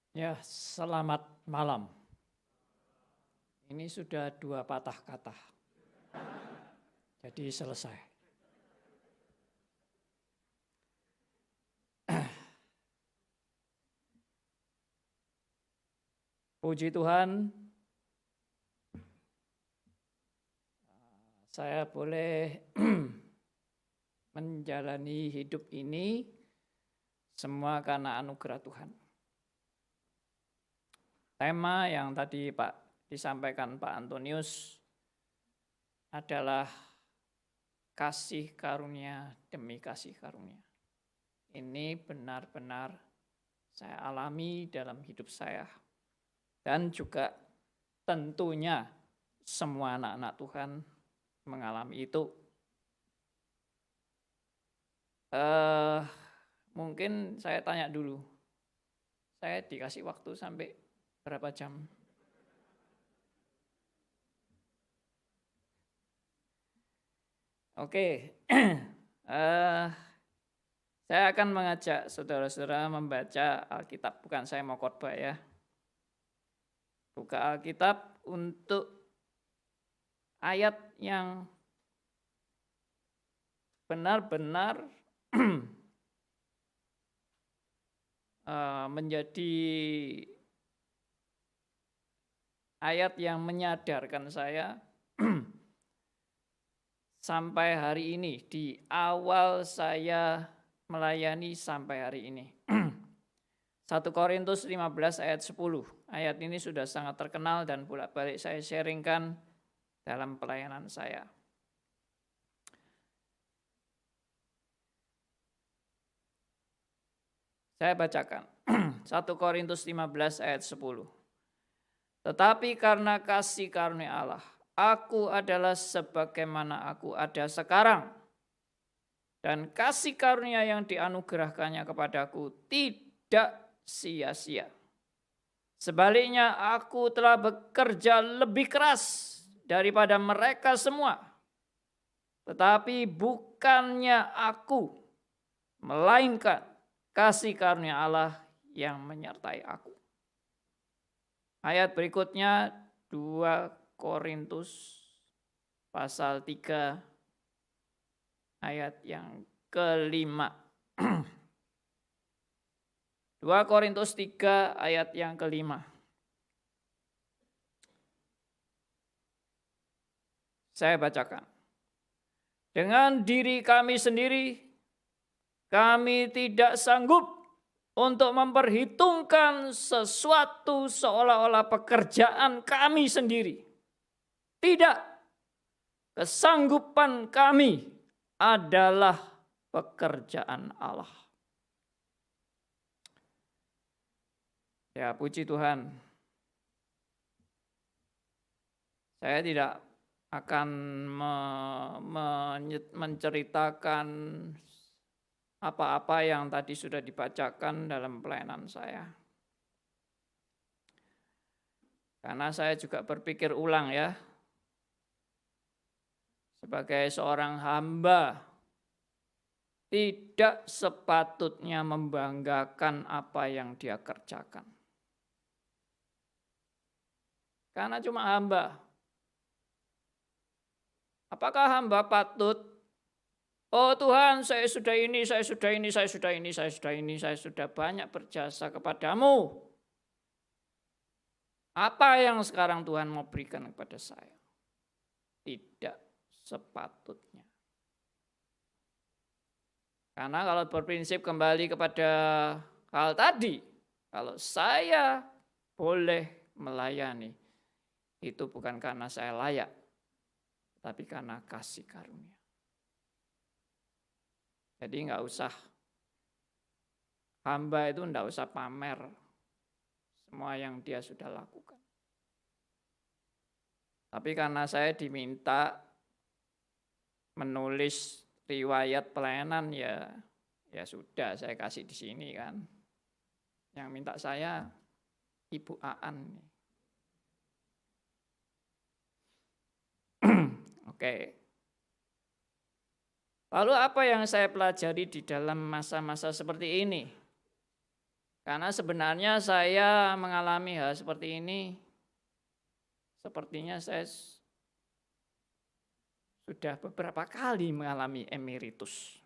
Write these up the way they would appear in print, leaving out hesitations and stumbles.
Ya, selamat malam. Ini sudah 2 patah kata. Jadi selesai. Puji Tuhan, saya boleh menjalani hidup ini semua karena anugerah Tuhan. Tema yang tadi disampaikan Pak Antonius adalah kasih karunia demi kasih karunia. Ini benar-benar saya alami dalam hidup saya. Dan juga tentunya semua anak-anak Tuhan mengalami itu. Mungkin saya tanya dulu, saya dikasih waktu sampai berapa jam? Oke, saya akan mengajak saudara-saudara membaca Alkitab, bukan saya mau khotbah ya. Buka Alkitab untuk ayat yang benar-benar menjadi ayat yang menyadarkan saya sampai hari ini, di awal saya melayani sampai hari ini. 1 Korintus 15 ayat 10. Ayat ini sudah sangat terkenal dan bolak-balik saya sharingkan dalam pelayanan saya. Saya bacakan. 1 Korintus 15 ayat 10. Tetapi karena kasih karunia Allah, aku adalah sebagaimana aku ada sekarang. Dan kasih karunia yang dianugerahkannya kepadaku tidak sia-sia. Sebaliknya aku telah bekerja lebih keras daripada mereka semua. Tetapi bukannya aku, melainkan kasih karunia Allah yang menyertai aku. Ayat berikutnya 2 Korintus pasal 3 ayat yang kelima. 2 Korintus 3 ayat yang kelima. Saya bacakan. Dengan diri kami sendiri, kami tidak sanggup untuk memperhitungkan sesuatu seolah-olah pekerjaan kami sendiri. Tidak, kesanggupan kami adalah pekerjaan Allah. Ya, puji Tuhan. Saya tidak akan menceritakan apa-apa yang tadi sudah dibacakan dalam pelayanan saya. Karena saya juga berpikir ulang ya. Sebagai seorang hamba, tidak sepatutnya membanggakan apa yang dia kerjakan. Karena cuma hamba. Apakah hamba patut, oh Tuhan, saya sudah ini, saya sudah ini, saya sudah ini, saya sudah ini, saya sudah banyak berjasa kepadamu. Apa yang sekarang Tuhan mau berikan kepada saya? Tidak sepatutnya. Karena kalau berprinsip kembali kepada hal tadi, kalau saya boleh melayani, itu bukan karena saya layak, tapi karena kasih karunia. Jadi enggak usah, hamba itu enggak usah pamer semua yang dia sudah lakukan. Tapi karena saya diminta menulis riwayat pelayanan, ya sudah saya kasih di sini kan. Yang minta saya Ibu Aan. Oke. Lalu apa yang saya pelajari di dalam masa-masa seperti ini? Karena sebenarnya saya mengalami hal seperti ini, sepertinya saya sudah beberapa kali mengalami emeritus.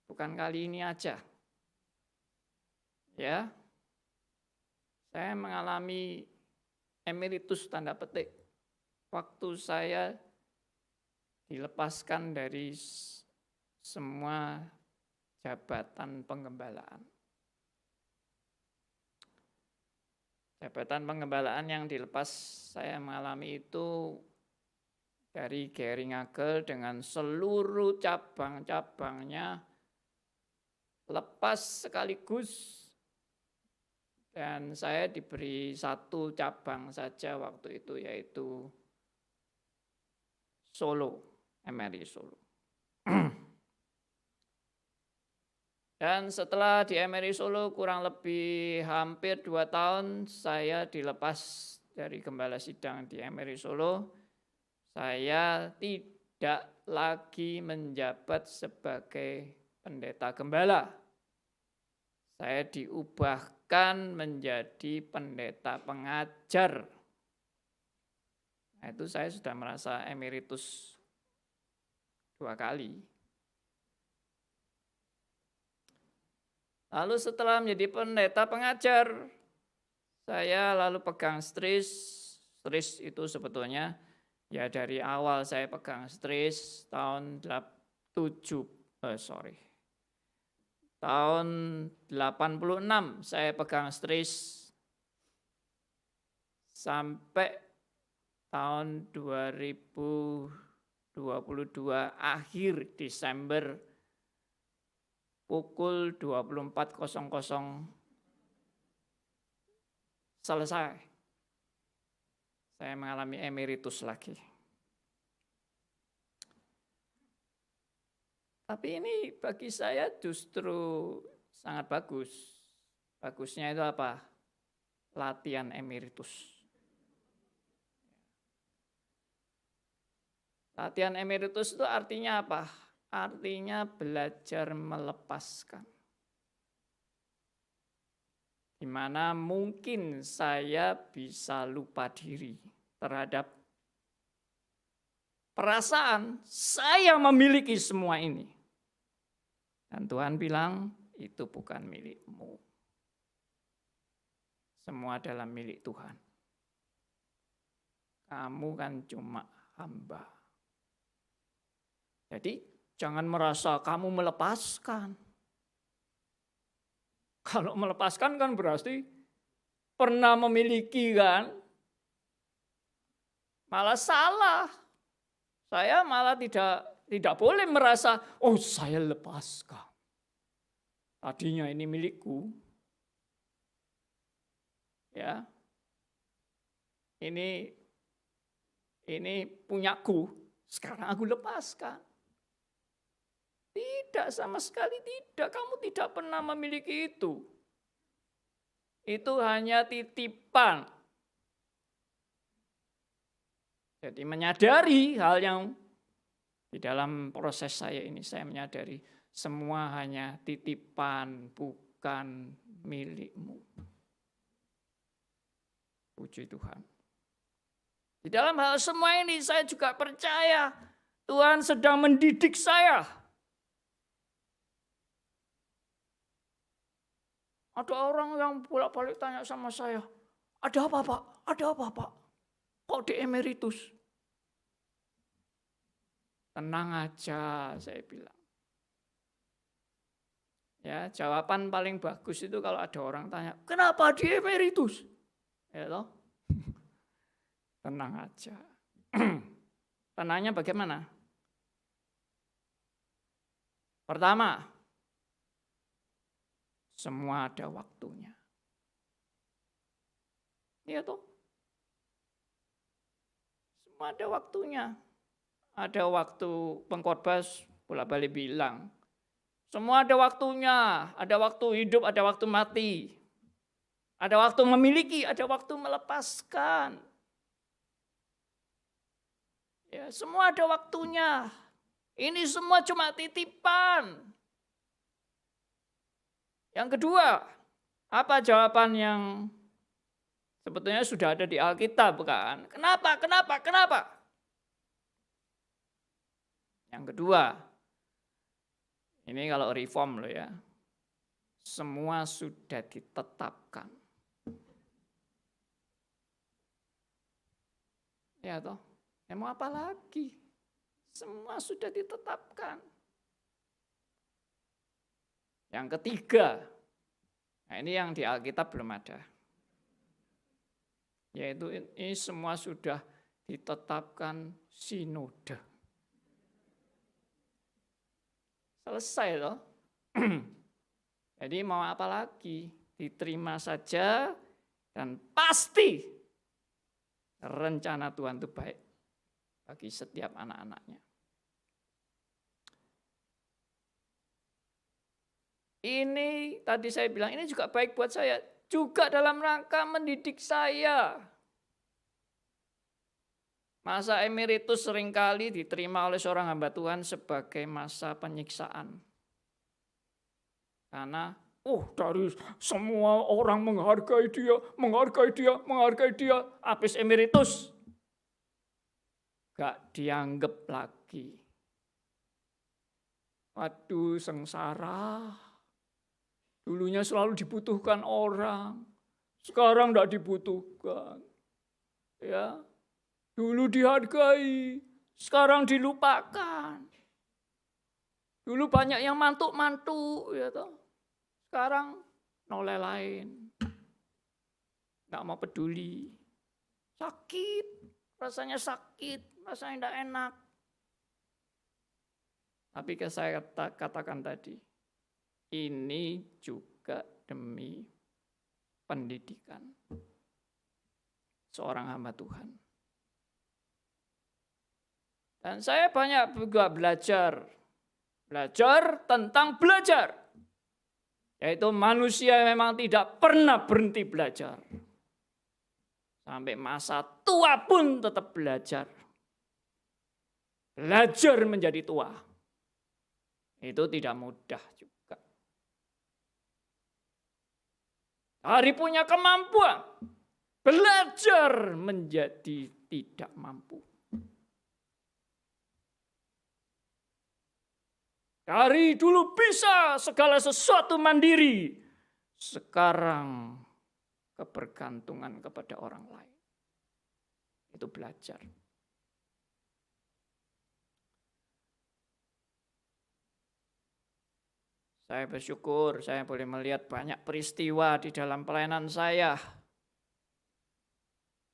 Bukan kali ini aja. Ya. Saya mengalami emeritus tanda petik waktu saya dilepaskan dari semua jabatan penggembalaan. Jabatan penggembalaan yang dilepas saya mengalami itu dari Geringagel dengan seluruh cabang-cabangnya lepas sekaligus. Dan saya diberi satu cabang saja waktu itu, yaitu Solo, MRI Solo. Dan setelah di MRI Solo kurang lebih hampir 2 tahun saya dilepas dari gembala sidang di MRI Solo. Saya tidak lagi menjabat sebagai pendeta gembala. Saya diubahkan menjadi pendeta pengajar. Nah, itu saya sudah merasa emeritus 2 kali. Lalu setelah menjadi pendeta pengajar, saya lalu pegang stris. Stris itu sebetulnya ya dari awal saya pegang stris tahun 86 saya pegang stris sampai tahun 2022 akhir Desember pukul 24.00 selesai. Saya mengalami emeritus lagi. Tapi ini bagi saya justru sangat bagus. Bagusnya itu apa? Latihan emeritus. Latihan emeritus itu artinya apa? Artinya belajar melepaskan. Di mana mungkin saya bisa lupa diri terhadap perasaan saya memiliki semua ini. Dan Tuhan bilang, itu bukan milikmu. Semua adalah milik Tuhan. Kamu kan cuma hamba. Jadi jangan merasa kamu melepaskan. Kalau melepaskan kan berarti pernah memiliki kan. Malah salah. Saya malah tidak boleh merasa, oh saya lepaskan. Tadinya ini milikku. Ya. Ini punyaku. Sekarang aku lepaskan. Tidak, sama sekali tidak. Kamu tidak pernah memiliki itu. Itu hanya titipan. Jadi menyadari hal yang di dalam proses saya ini, saya menyadari semua hanya titipan, bukan milikmu. Puji Tuhan. Di dalam hal semua ini saya juga percaya Tuhan sedang mendidik saya. Ada orang yang bolak-balik tanya sama saya, ada apa Pak? Ada apa Pak? Kok di emeritus? Tenang aja, saya bilang. Ya, jawaban paling bagus itu kalau ada orang tanya, kenapa di emeritus? Ya toh? Tenang aja. Tenangnya bagaimana? Pertama, semua ada waktunya. Iya toh? Semua ada waktunya. Ada waktu pengkhotbah bolak-balik bilang, semua ada waktunya, ada waktu hidup, ada waktu mati. Ada waktu memiliki, ada waktu melepaskan. Ya, semua ada waktunya. Ini semua cuma titipan. Yang kedua, apa jawaban yang sebetulnya sudah ada di Alkitab, bukan? Kenapa? Yang kedua, ini kalau reform loh ya, semua sudah ditetapkan. Ya toh, mau apa lagi? Semua sudah ditetapkan. Yang ketiga, nah ini yang di Alkitab belum ada. Yaitu ini semua sudah ditetapkan sinode. Selesai loh. Jadi mau apa lagi? Diterima saja dan pasti rencana Tuhan itu baik bagi setiap anak-anaknya. Ini tadi saya bilang ini juga baik buat saya, juga dalam rangka mendidik saya. Masa emeritus seringkali diterima oleh seorang hamba Tuhan sebagai masa penyiksaan. Karena dari semua orang menghargai dia, habis emeritus. Gak dianggap lagi. Waduh, sengsara. Dulunya selalu dibutuhkan orang, sekarang gak dibutuhkan. Ya, dulu dihargai, sekarang dilupakan. Dulu banyak yang mantuk-mantuk, ya toh. Sekarang noleh lain, nggak mau peduli, sakit, rasanya tidak enak. Tapi saya katakan tadi, ini juga demi pendidikan seorang hamba Tuhan. Dan saya banyak juga belajar tentang belajar. Yaitu manusia memang tidak pernah berhenti belajar. Sampai masa tua pun tetap belajar. Belajar menjadi tua. Itu tidak mudah juga. Hari punya kemampuan. Belajar menjadi tidak mampu. Dari dulu bisa segala sesuatu mandiri. Sekarang kebergantungan kepada orang lain. Itu belajar. Saya bersyukur saya boleh melihat banyak peristiwa di dalam pelayanan saya.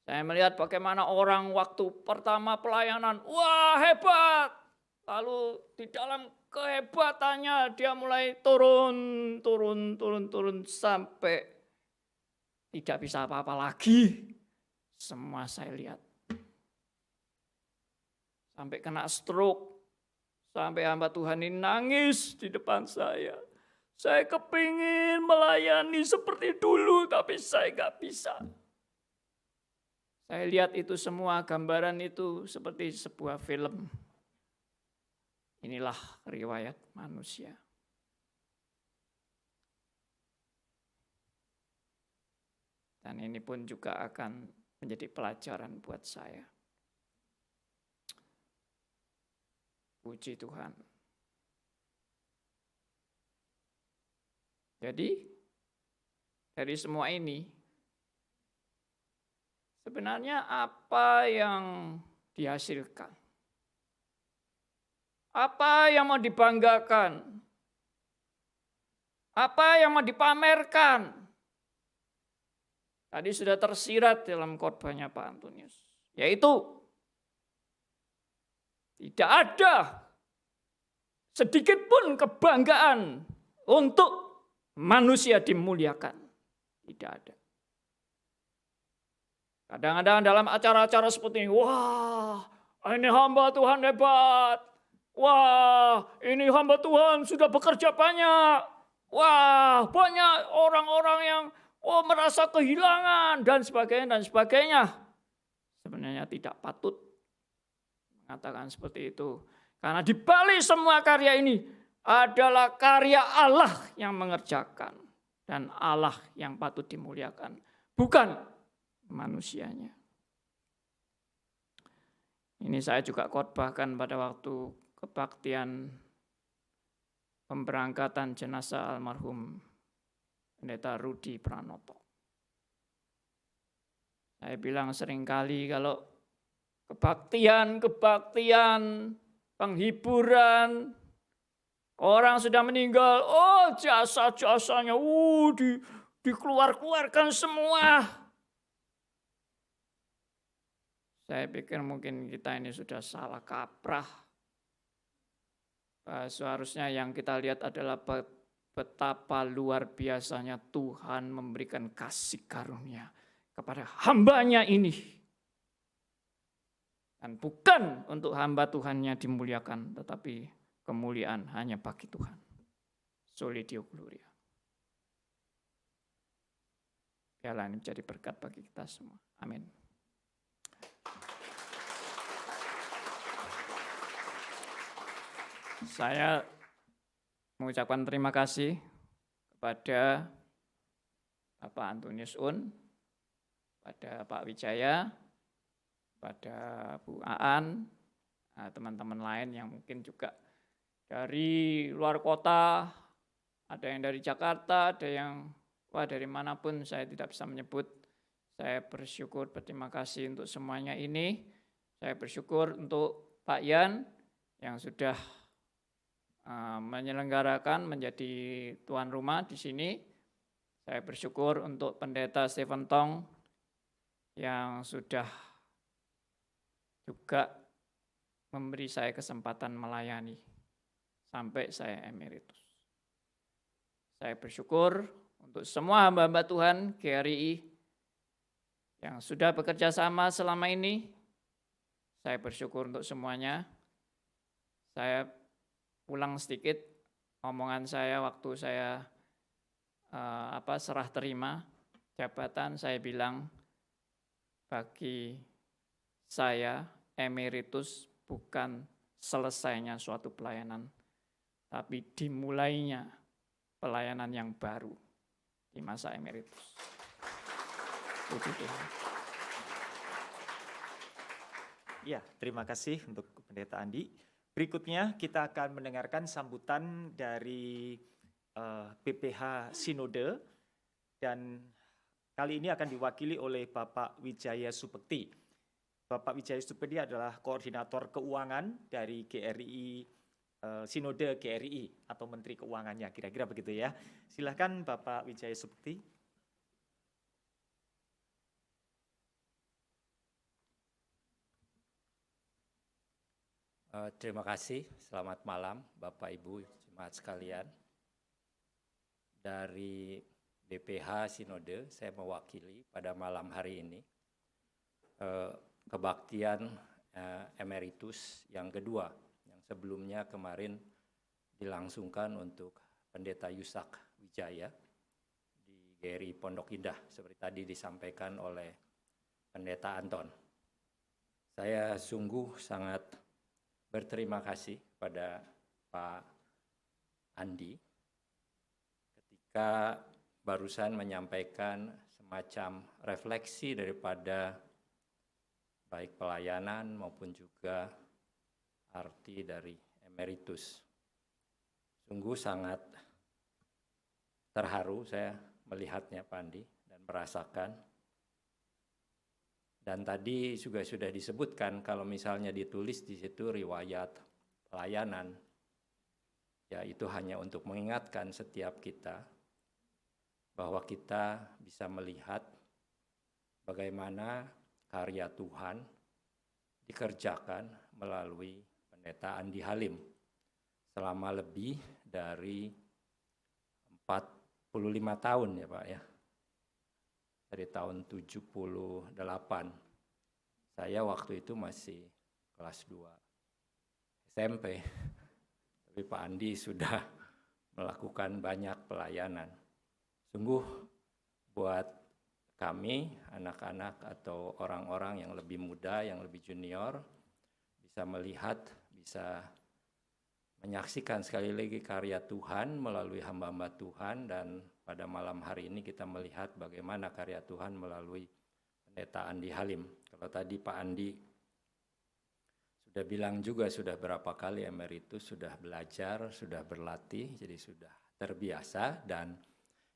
Saya melihat bagaimana orang waktu pertama pelayanan, wah hebat. Lalu di dalam kehebatannya dia mulai turun sampai tidak bisa apa-apa lagi. Semua saya lihat. Sampai kena stroke. Sampai hamba Tuhan ini nangis di depan saya. Saya kepingin melayani seperti dulu, tapi saya gak bisa. Saya lihat itu semua, gambaran itu seperti sebuah film. Inilah riwayat manusia. Dan ini pun juga akan menjadi pelajaran buat saya. Puji Tuhan. Jadi, dari semua ini, sebenarnya apa yang dihasilkan? Apa yang mau dibanggakan? Apa yang mau dipamerkan? Tadi sudah tersirat dalam khotbahnya Pak Antonius. Yaitu, tidak ada sedikit pun kebanggaan untuk manusia dimuliakan. Tidak ada. Kadang-kadang dalam acara-acara seperti ini, wah ini hamba Tuhan hebat. Wah ini hamba Tuhan sudah bekerja banyak. Wah banyak orang-orang yang merasa kehilangan dan sebagainya. Sebenarnya tidak patut mengatakan seperti itu. Karena di balik semua karya ini adalah karya Allah yang mengerjakan. dan Allah yang patut dimuliakan, bukan manusianya. Ini saya juga khotbahkan pada waktu kebaktian pemberangkatan jenazah almarhum Pendeta Rudi Pranoto. Saya bilang seringkali kalau kebaktian, penghiburan, orang sudah meninggal, oh jasa-jasanya, dikeluarkan semua. Saya pikir mungkin kita ini sudah salah kaprah. Seharusnya yang kita lihat adalah betapa luar biasanya Tuhan memberikan kasih karunia kepada hambanya ini. Dan bukan untuk hamba Tuhannya dimuliakan, tetapi kemuliaan hanya bagi Tuhan. Soli Deo Gloria. Biarlah ini menjadi berkat bagi kita semua. Amin. Saya mengucapkan terima kasih kepada Bapak Antonius Un, pada Pak Wijaya, pada Bu Aan, teman-teman lain yang mungkin juga dari luar kota, ada yang dari Jakarta, ada yang dari manapun, saya tidak bisa menyebut. Saya bersyukur, berterima kasih untuk semuanya ini. Saya bersyukur untuk Pak Yan yang sudah menyelenggarakan menjadi tuan rumah di sini. Saya bersyukur untuk Pendeta Stephen Tong yang sudah juga memberi saya kesempatan melayani sampai saya emeritus. Saya bersyukur untuk semua hamba-hamba Tuhan GRI yang sudah bekerja sama selama ini. Saya bersyukur untuk semuanya. Saya ulang sedikit omongan saya waktu saya serah terima jabatan. Saya bilang, bagi saya emeritus bukan selesainya suatu pelayanan, tapi dimulainya pelayanan yang baru di masa emeritus. Puji Tuhan. Ya, terima kasih untuk Pendeta Andi. Berikutnya kita akan mendengarkan sambutan dari PPH Sinode, dan kali ini akan diwakili oleh Bapak Wijaya Supekti. Bapak Wijaya Supekti adalah koordinator keuangan dari GRI, Sinode GRI atau Menteri Keuangannya, kira-kira begitu ya. Silakan Bapak Wijaya Supekti. Terima kasih, selamat malam Bapak Ibu jemaat sekalian. Dari BPH Sinode, saya mewakili pada malam hari ini kebaktian emeritus yang kedua, yang sebelumnya kemarin dilangsungkan untuk Pendeta Yusak Wijaya di GRI Pondok Indah, seperti tadi disampaikan oleh Pendeta Anton. Saya sungguh sangat berterima kasih pada Pak Andi ketika barusan menyampaikan semacam refleksi daripada baik pelayanan maupun juga arti dari emeritus. Sungguh sangat terharu saya melihatnya Pak Andi dan merasakan. Dan tadi juga sudah disebutkan kalau misalnya ditulis di situ riwayat pelayanan, ya itu hanya untuk mengingatkan setiap kita bahwa kita bisa melihat bagaimana karya Tuhan dikerjakan melalui Pendeta Andi Halim selama lebih dari 45 tahun ya Pak ya. Dari tahun 78. Saya waktu itu masih kelas 2 SMP. Tapi Pak Andi sudah melakukan banyak pelayanan. Sungguh buat kami, anak-anak atau orang-orang yang lebih muda, yang lebih junior, bisa melihat, bisa menyaksikan sekali lagi karya Tuhan melalui hamba-hamba Tuhan, dan pada malam hari ini kita melihat bagaimana karya Tuhan melalui Pendeta Andi Halim. Kalau tadi Pak Andi sudah bilang juga sudah berapa kali emeritus sudah belajar, sudah berlatih, jadi sudah terbiasa, dan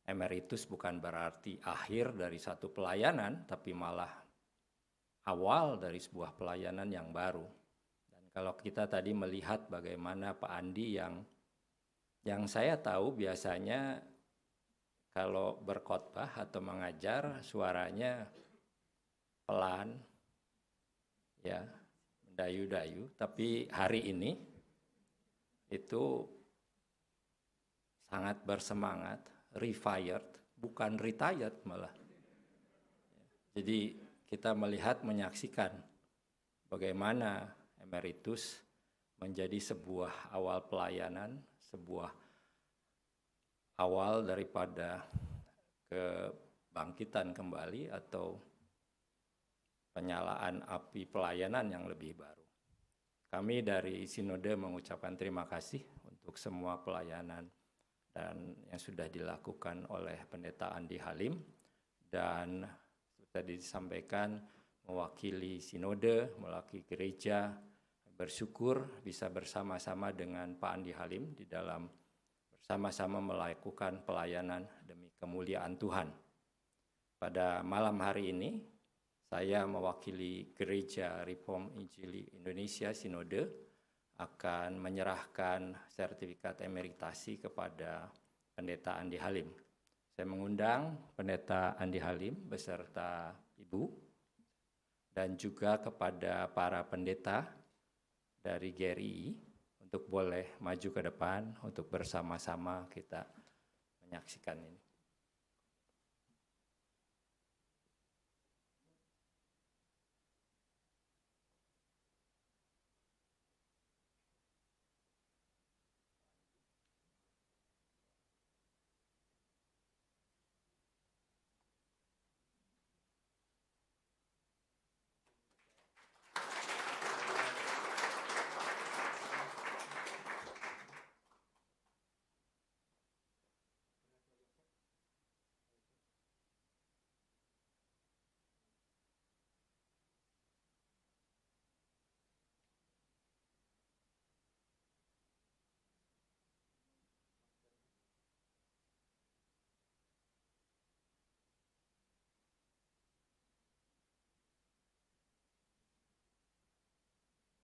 emeritus bukan berarti akhir dari satu pelayanan, tapi malah awal dari sebuah pelayanan yang baru. Dan kalau kita tadi melihat bagaimana Pak Andi yang saya tahu biasanya kalau berkhotbah atau mengajar suaranya pelan, ya, mendayu-dayu, tapi hari ini itu sangat bersemangat, refired, bukan retired malah. Jadi kita melihat, menyaksikan bagaimana emeritus menjadi sebuah awal pelayanan, sebuah awal daripada kebangkitan kembali atau penyalaan api pelayanan yang lebih baru. Kami dari Sinode mengucapkan terima kasih untuk semua pelayanan dan yang sudah dilakukan oleh Pendeta Andi Halim, dan tadi disampaikan mewakili Sinode, mewakili gereja, bersyukur bisa bersama-sama dengan Pak Andi Halim di dalam bersama-sama melakukan pelayanan demi kemuliaan Tuhan. Pada malam hari ini, saya mewakili Gereja Reform Injili Indonesia Sinode akan menyerahkan sertifikat emeritasi kepada Pendeta Andi Halim. Saya mengundang Pendeta Andi Halim beserta Ibu dan juga kepada para pendeta dari GRI untuk boleh maju ke depan untuk bersama-sama kita menyaksikan ini.